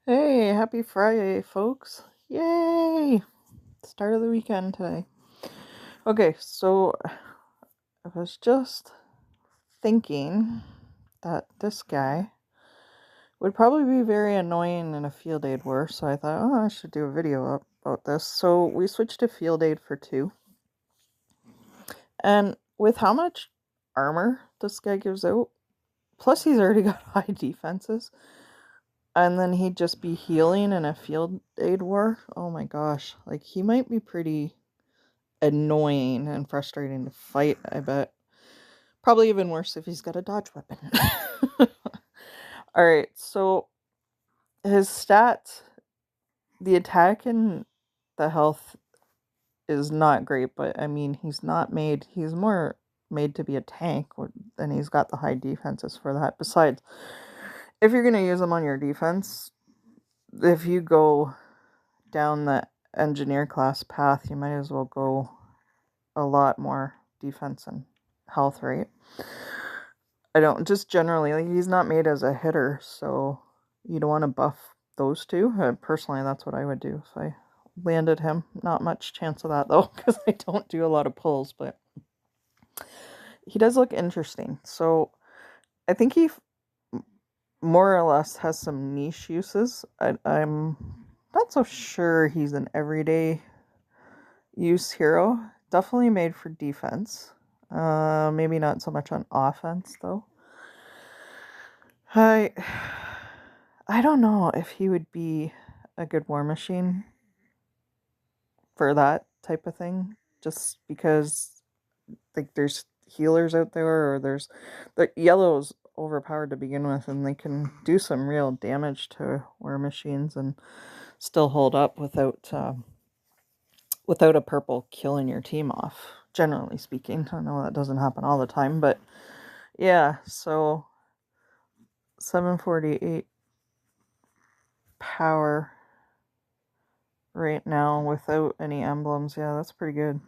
Hey, happy Friday, folks. Yay! Start of the weekend today. Okay, so I was just thinking that this guy would probably be very annoying in a field aid war, so I thought, I should do a video about this. So we switched to field aid for 2. And with how much armor this guy gives out, plus he's already got high defenses, and then he'd just be healing in a field aid war. Oh my gosh, like he might be pretty annoying and frustrating to fight, I bet. Probably even worse if he's got a dodge weapon. Alright, so his stats, the attack and the health is not great, but I mean, he's more made to be a tank, and he's got the high defenses for that. Besides, if you're going to use him on your defense, if you go down the engineer class path, you might as well go a lot more defense and health, right? I don't, just generally, like, he's not made as a hitter, so you don't want to buff those two. Personally, that's what I would do if I landed him. Not much chance of that, though, because I don't do a lot of pulls, but he does look interesting. So I think he more or less has some niche uses. I'm not so sure he's an everyday use hero. Definitely made for defense. Maybe not so much on offense, though. I don't know if he would be a good war machine for that type of thing, just because, like, there's healers out there, or there's the yellow's overpowered to begin with, and they can do some real damage to war machines and still hold up without a purple killing your team off. Generally speaking, I know that doesn't happen all the time, but yeah. So 748 power right now without any emblems. Yeah, that's pretty good.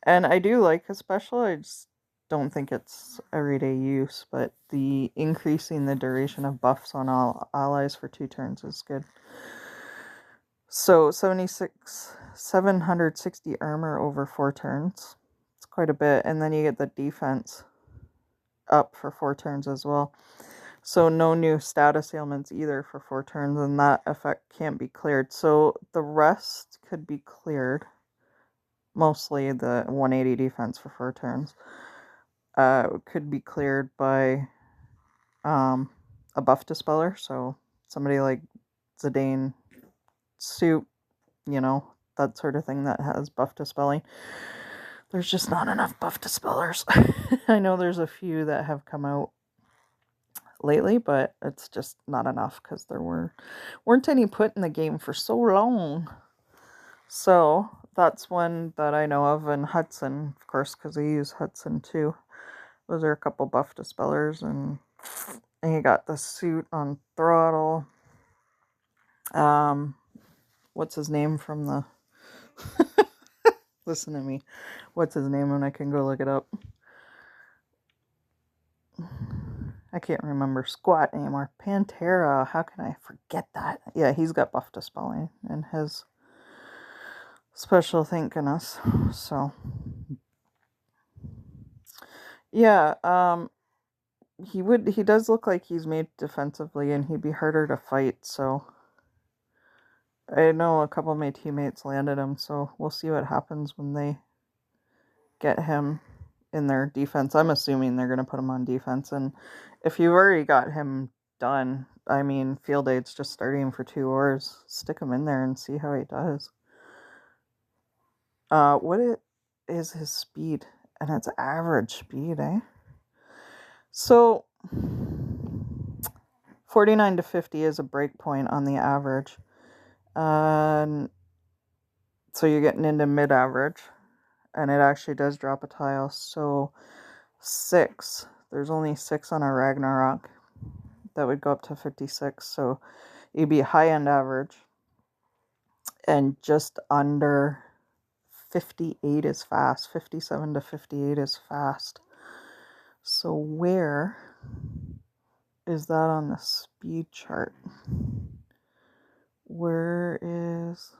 And I do like his special. I just don't think it's everyday use, but the increasing the duration of buffs on all allies for 2 turns is good. So 760 armor over 4 turns. It's quite a bit. And then you get the defense up for 4 turns as well. So no new status ailments either for 4 turns, and that effect can't be cleared. So the rest could be cleared. Mostly the 180 defense for 4 turns. Could be cleared by a buff dispeller. So somebody like Zidane, Suit, that sort of thing that has buff dispelling. There's just not enough buff dispellers. I know there's a few that have come out lately, but it's just not enough because there weren't any put in the game for so long. So that's one that I know of, and Hudson, of course, because I use Hudson too. Those are a couple buff dispellers, and you got the Suit on throttle. What's his name from the... Listen to me. What's his name when I can go look it up? I can't remember squat anymore. Pantera. How can I forget that? Yeah, he's got buff dispelling in his special, thank goodness. So yeah, he does look like he's made defensively, and he'd be harder to fight. So I know a couple of my teammates landed him, so we'll see what happens when they get him in their defense. I'm assuming they're going to put him on defense, and if you've already got him done, I mean, field aid's just starting him for 2 wars. Stick him in there and see how he does. What is his speed? And it's average speed, eh? So 49 to 50 is a break point on the average. So you're getting into mid-average, and it actually does drop a tile. So 6. There's only 6 on a Ragnarok. That would go up to 56. So you'd be high-end average, and just under 58 is fast. 57 to 58 is fast. So where is that on the speed chart? Where is...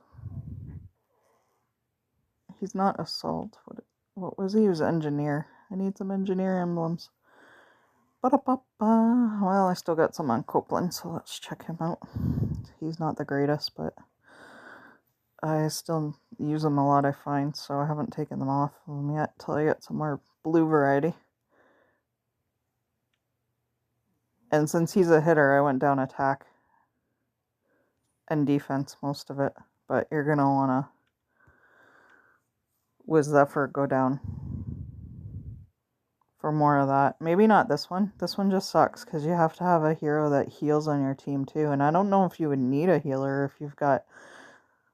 He's not assault. What was he? He was engineer. I need some engineer emblems. Ba-da-ba-ba. Well, I still got some on Copeland, so let's check him out. He's not the greatest, but I still use them a lot, I find, so I haven't taken them off of them yet till I get some more blue variety. And since he's a hitter, I went down attack and defense most of it, but you're gonna wanna, with Zephyr, go down for more of that. Maybe not this one. This one just sucks because you have to have a hero that heals on your team too, and I don't know if you would need a healer if you've got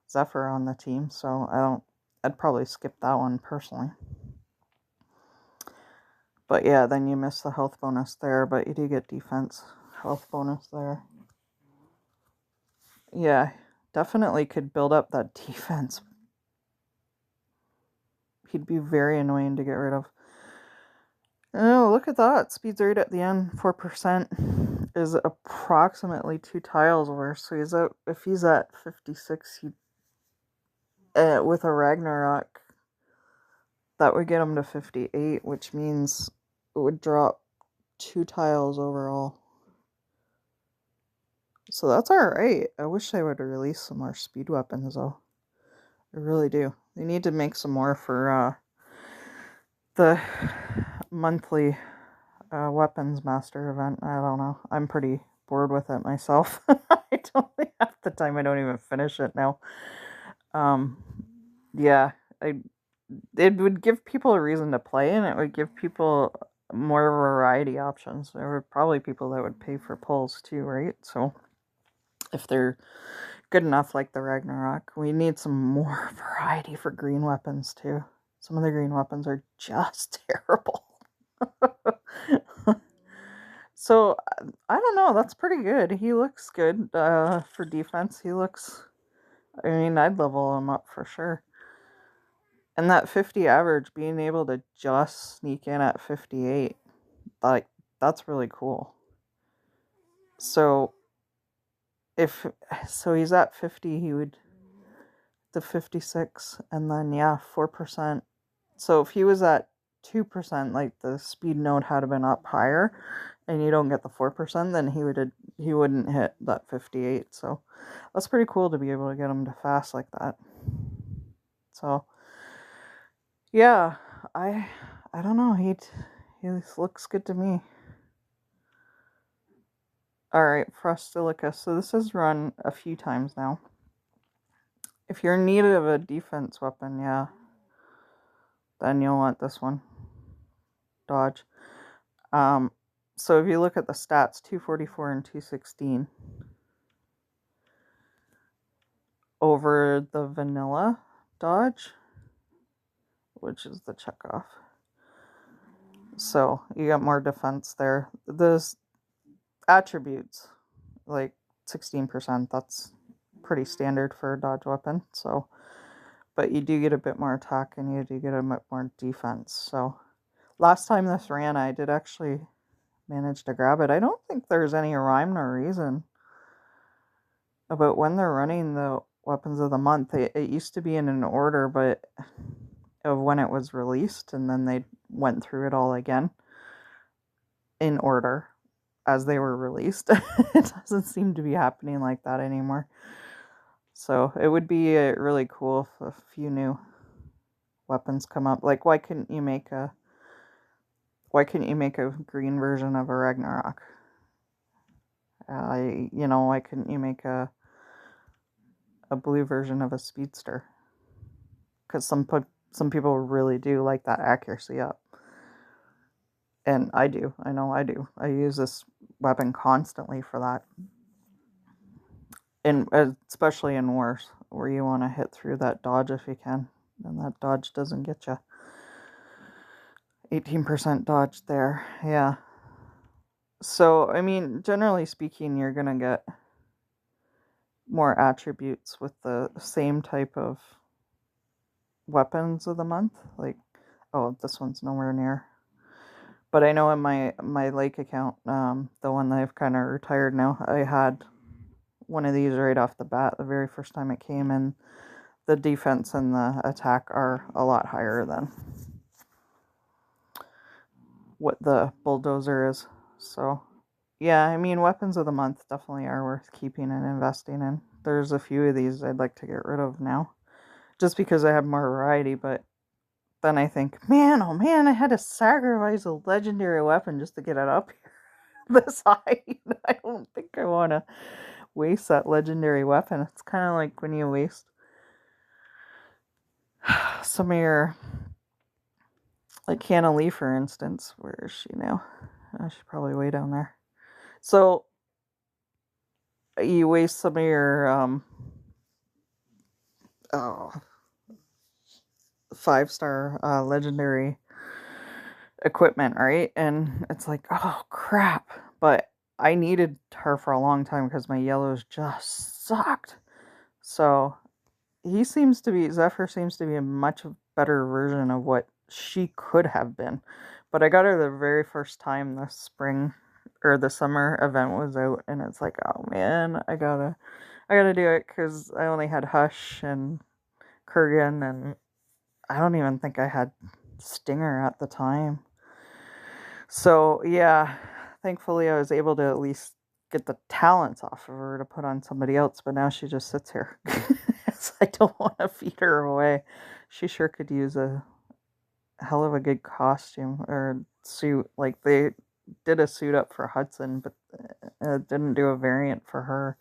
Zephyr on the team, so I'd probably skip that one personally. But yeah, then you miss the health bonus there, but you do get defense health bonus there. Yeah, definitely could build up that defense. He'd be very annoying to get rid of. Oh, look at that. Speed's right at the end. 4% is approximately 2 tiles worse. So if he's at 56, with a Ragnarok, that would get him to 58, which means it would drop 2 tiles overall. So that's alright. I wish they would release some more speed weapons, though. I really do. They need to make some more for the monthly weapons master event. I don't know. I'm pretty bored with it myself. I don't half the time I don't even finish it now. Yeah, it would give people a reason to play, and it would give people more variety options. There were probably people that would pay for pulls too, right? So if they're good enough, like the Ragnarok, we need some more variety for green weapons too. Some of the green weapons are just terrible. So I don't know, that's pretty good. He looks good for defense. I mean, I'd level him up for sure. And that 50 average, being able to just sneak in at 58, like, that's really cool. So he's at 50, he would to 56, and then yeah, 4%. So if he was at 2%, like the speed node had been up higher, and you don't get the 4%, then he wouldn't hit that 58. So that's pretty cool to be able to get him to fast like that. So yeah, I don't know. He looks good to me. All right, Frostilica. So this has run a few times now. If you're in need of a defense weapon, yeah, then you'll want this one. Dodge. So if you look at the stats, 244 and 216 over the vanilla dodge, which is the checkoff. So you got more defense there. Those attributes, like 16%, that's pretty standard for a dodge weapon. So, but you do get a bit more attack and you do get a bit more defense. So last time this ran, I did actually manage to grab it. I don't think there's any rhyme or reason about when they're running the weapons of the month. It used to be in an order, but of when it was released, and then they went through it all again in order as they were released. It doesn't seem to be happening like that anymore. So it would be really cool if a few new weapons come up. Like, why couldn't you make a green version of a Ragnarok? Why couldn't you make a blue version of a Speedster? Because some people really do like that accuracy up. And I do. I know I do. I use this weapon constantly for that. And especially in wars, where you want to hit through that dodge if you can. And that dodge doesn't get you. 18% dodge there. Yeah. So, I mean, generally speaking, you're going to get more attributes with the same type of weapons of the month. Like, oh, this one's nowhere near. But I know in my Lake account, the one that I've kind of retired now, I had one of these right off the bat the very first time it came, and the defense and the attack are a lot higher than what the bulldozer is. So yeah, I mean, weapons of the month definitely are worth keeping and investing in. There's a few of these I'd like to get rid of now, just because I have more variety, but then I think, man, oh man, I had to sacrifice a legendary weapon just to get it up here this high. I don't think I want to waste that legendary weapon. It's kind of like when you waste some of your, like Hannah Lee, for instance. Where is she now? She's probably way down there. So you waste some of your oh, 5-star legendary equipment, right? And it's like, oh crap. But I needed her for a long time because my yellows just sucked. So Zephyr seems to be a much better version of what she could have been. But I got her the very first time the spring or the summer event was out, and it's like, oh man, I gotta do it because I only had Hush and Kurgan, and I don't even think I had Stinger at the time. So yeah, thankfully I was able to at least get the talents off of her to put on somebody else, but now she just sits here. I don't want to feed her away. She sure could use a hell of a good costume or suit. Like they did a suit up for Hudson, but didn't do a variant for her.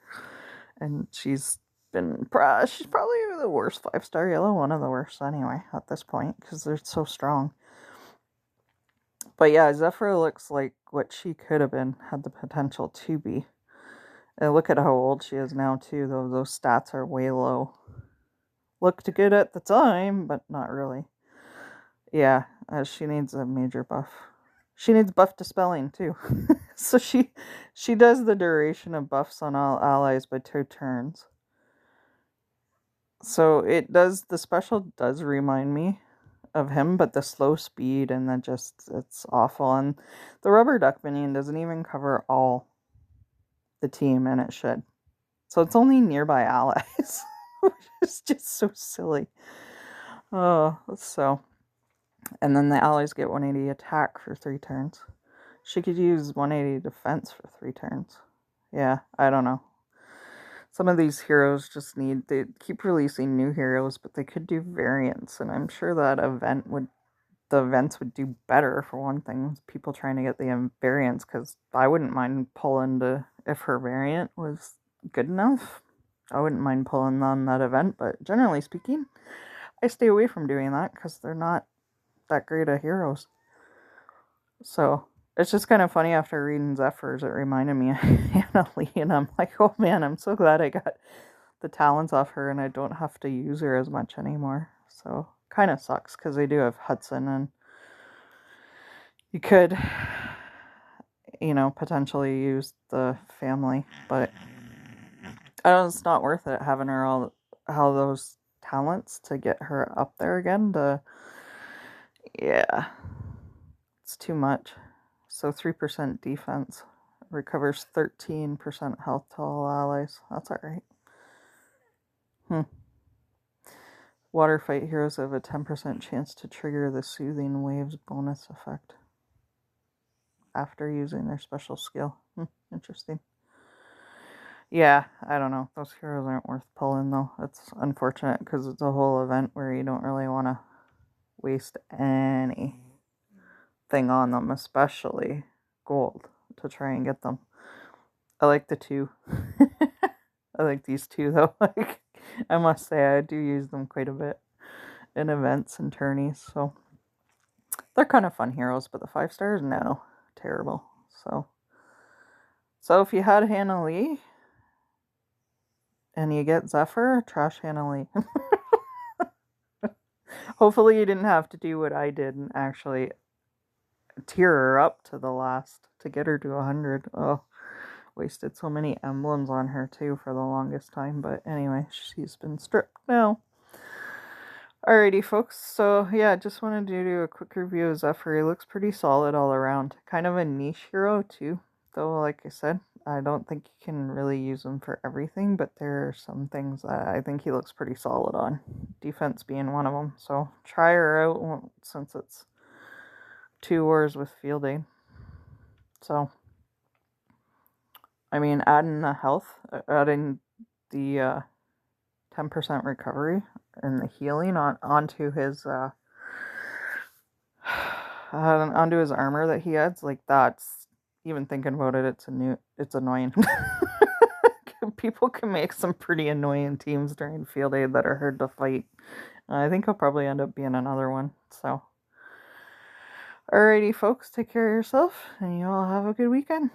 And she's probably the worst 5-star yellow, one of the worst anyway at this point, because they're so strong. But yeah, Zephyr looks like what she could have been, had the potential to be. And look at how old she is now too, though those stats are way low. Looked good at the time, but not really. Yeah, she needs a major buff. She needs buff dispelling too. So she does the duration of buffs on all allies by 2 turns. So the special does remind me of him, but the slow speed and it's awful. And the rubber duck minion doesn't even cover all the team, and it should. So it's only nearby allies, which is just so silly. Oh, so. And then the allies get 180 attack for 3 turns. She could use 180 defense for 3 turns. Yeah, I don't know. Some of these heroes they keep releasing new heroes, but they could do variants, and I'm sure that the events would do better for one thing, people trying to get the variants, because I wouldn't mind pulling if her variant was good enough. I wouldn't mind pulling on that event, but generally speaking, I stay away from doing that because they're not that great of heroes. So it's just kind of funny after reading Zephyr's, it reminded me of Hannah Lee, and I'm like, oh man, I'm so glad I got the talents off her and I don't have to use her as much anymore. So kind of sucks because I do have Hudson, and you could, potentially use the family, but it's not worth it having her all those talents to get her up there again. Yeah, it's too much. So 3% defense recovers 13% health to all allies. That's alright. Water fight heroes have a 10% chance to trigger the Soothing Waves bonus effect after using their special skill. Interesting. Yeah, I don't know. Those heroes aren't worth pulling, though. It's unfortunate because it's a whole event where you don't really want to waste anything on them, especially gold, to try and get them. I like the 2. I like these 2, though. Like, I must say, I do use them quite a bit in events and tourneys, so they're kind of fun heroes, but the 5 stars, no. Terrible. So if you had Hannah Lee and you get Zephyr, trash Hannah Lee. Hopefully you didn't have to do what I did and actually tier her up to the last to get her to 100. Oh, wasted so many emblems on her too for the longest time, but anyway, she's been stripped now. Alrighty, folks. So, yeah, just wanted to do a quick review of Zephyr. He looks pretty solid all around. Kind of a niche hero, too. Though, like I said, I don't think you can really use him for everything, but there are some things that I think he looks pretty solid on. Defense being one of them. So, try her out since it's 2 wars with field aid. So, I mean, adding the health, adding the 10% recovery and the healing onto his onto his armor that he adds, like that's even thinking about it, it's annoying. People can make some pretty annoying teams during field aid that are hard to fight. I think he'll probably end up being another one. So, alrighty, folks, take care of yourself, and you all have a good weekend.